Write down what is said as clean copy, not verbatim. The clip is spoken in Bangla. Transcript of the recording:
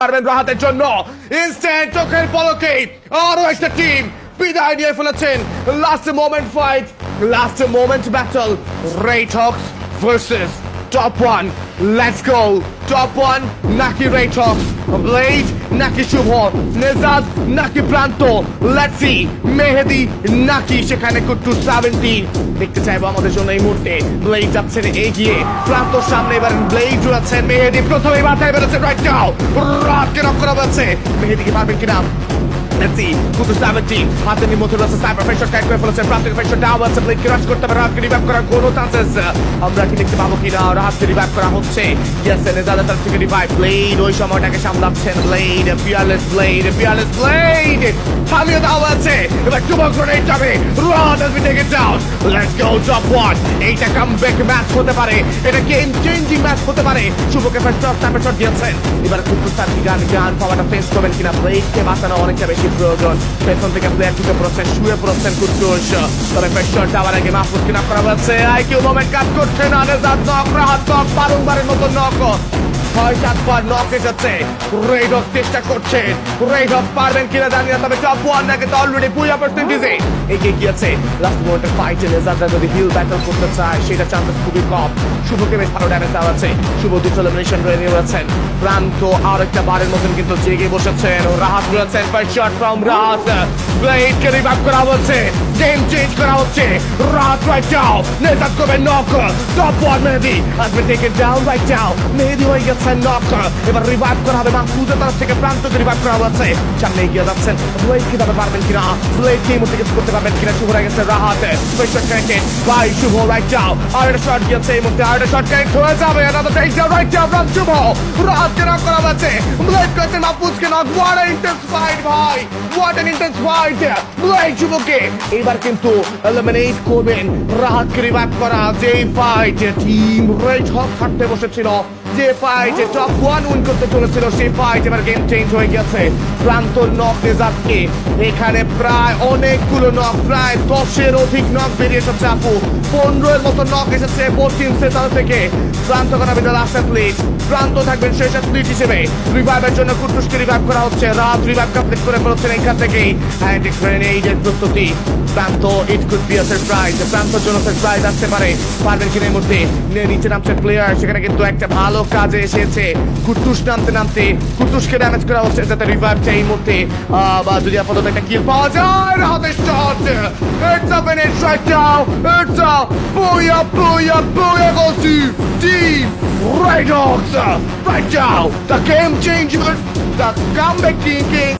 পারবেন রাহাতের জন্য ইনস্ট্যান্ট চোখের পলকে আরো একটা টিম বিদায় নিয়ে ফেলেছেন last moment fight last moment battle red Hawks versus top one let's go top one নাকি রেড হকস ব্লেড নাকি শুভ নেজাদ নাকি প্রান্ত লেটস সি মেহেদি নাকি সেখানে কুট্টু 17 দেখতে চাইবো আমাদের জন্য এই মুহূর্তে ব্লেড যাচ্ছেন এগিয়ে প্রান্তর সামনে এবার ব্লেড রয়েছেন মেহেদি প্রথমে মাথায় বেরোচ্ছে রাইট নাও রাতকে নক করা হচ্ছে মেহেদিকে পারবেন কিনা Let's see, কুট্টু 17 হাতের মধ্যে রয়েছে সাইবার ফেশন ট্যাগ করে ফেলেছে প্রান্তিক ফেশন ডাউন আছে ব্লেড ক্রাশ করতে পারে রাতকে রিভাইভ করার কোনো চান্সেস আমরা কি দেখতে পাবো কিনা রাতকে রিভাইভ করা হচ্ছে ইয়েস নেজাদের তরফ থেকে রিভাইভ ব্লেড ওই সময়টাকে সামলাচ্ছেন ব্লেড ফিয়ারলেস ব্লেড থামিয়ে দেওয়া আছে এবার টুবো গ্রেনেড যাবে রাত has been taken down let's go top one এইটা কামব্যাক ম্যাচ হতে পারে এটা গেম চেঞ্জিং ম্যাচ হতে পারে শুভকে ফার্স্ট অফ টাইম শট দিয়েছেন এবার কুট্টু 17 গান পাওয়াটা ফেস করবেন কিনা ব্লেডকে বাঁচানো অনেকটা বেশি প্রয়োজন পেছন থেকে প্লেয়ার ঢুকে পড়ছেন শুয়ে পড়ছেন কুট্টুস তবে ফার্স্ট শট দেওয়ার আগে মাহফুজ কিনা করা হচ্ছে আইকিউ মোমেন্ট কাজ করছে না নেজাদ নক রাহাত নক বারংবারের মতো নক 6-7 নক এসেছে রেড হক চেষ্টা করছেন রেড হক পারবেন কিনা জানি না তবে টপ ওয়ান নাকি তো অলরেডি পুয়া পার্সেন্টেজে এগিয়ে গিয়েছে লাস্ট মোমেন্টের ফাইটে নেজাদরা যদি হিল ব্যাটল করতে চায় সেটা চান্সেস খুবই কম শুভকে বেশ ভালো ড্যামেজ দেওয়া আছে শুভ দুটো এলিমিনেশন রেডি রয়েছেন প্রান্ত আর একটা বারের মতন কিন্তু জেগে বসেছেন রাহাত রয়েছেন ফার্স্ট শট ফ্রম রাহাত ব্লেডকে রিভাইভ করা হচ্ছে গেম চেঞ্জ করা হচ্ছে রাহাত রাইট ডাউন নেজাদ করবে knock top one Mehedi has been taken down right down Mehedi হয়ে গেছে নক এবার রিভাইভ করা হবে মাহফুজের তরফ থেকে প্রান্তকে রিভাইভ করা হচ্ছে সামনে এগিয়ে যাচ্ছেন ব্লেড কি তবে পারবেন কিনা ব্লেড কি মধ্যে কিছু করতে পারবেন কিনা শুভ হয়ে গেছে Rahat first shot connected by Shuvo right down আর একটা শট গিয়েছে এই মধ্যে আর একটা শট কানেক্ট হয়ে যাবে another take down right down from Shuvo রাহাতকে নক করা হচ্ছে ব্লেড করছে মাহফুজকে knock what an intense fight ভাই what an intense fight Blade শুভকে এবার কিন্তু এলিমিনেট করবেন রাহাতকে রিভাইভ করা যে ফাইট টিম রেড হক হাঁটতে বসেছিল যে ফাইটে টপ ওয়ান উইন করতে চলেছিল সেই ফাইট এবার গেম চেঞ্জ হয়ে গেছে প্রান্ত নক নেজাদকে এখানে প্রায় অনেকগুলো নক প্রায় 10-এর অধিক নক বেরিয়ে এসেছে আপু 15-এর মতো নক এসেছে বোথ টিমসের তরফ থেকে প্রান্ত করা বিদ্যাল লাস্ট অ্যাথলিট প্রান্ত থাকবেন শেষ অ্যাথলিট হিসেবে রিভাইভের জন্য কুট্টুসকে রিভাইভ করা হচ্ছে রাত রিভাইভ কমপ্লিট করে ফেলছেন এইখান থেকেই হ্যান্ড গ্রেনেডের প্রস্তুতি প্রান্ত it could be a surprise প্রান্তর জন্য সারপ্রাইজ আসতে পারে পারবেন কিনা এই মুহূর্তে নিচে নামছে প্লেয়ার সেখানে কিন্তু একটা ভালো কাজে এসেছে কুট্টুস নামতে কুট্টুসকে ড্যামেজ করা হচ্ছে যাতে রিভাইভটা এই মুহূর্তে বা যদি আপাতত একটা কিল পাওয়া যায় রাহাতের shot it's a finish right now it's a booyah goes to Team Red Hawks right now the game changers the comeback king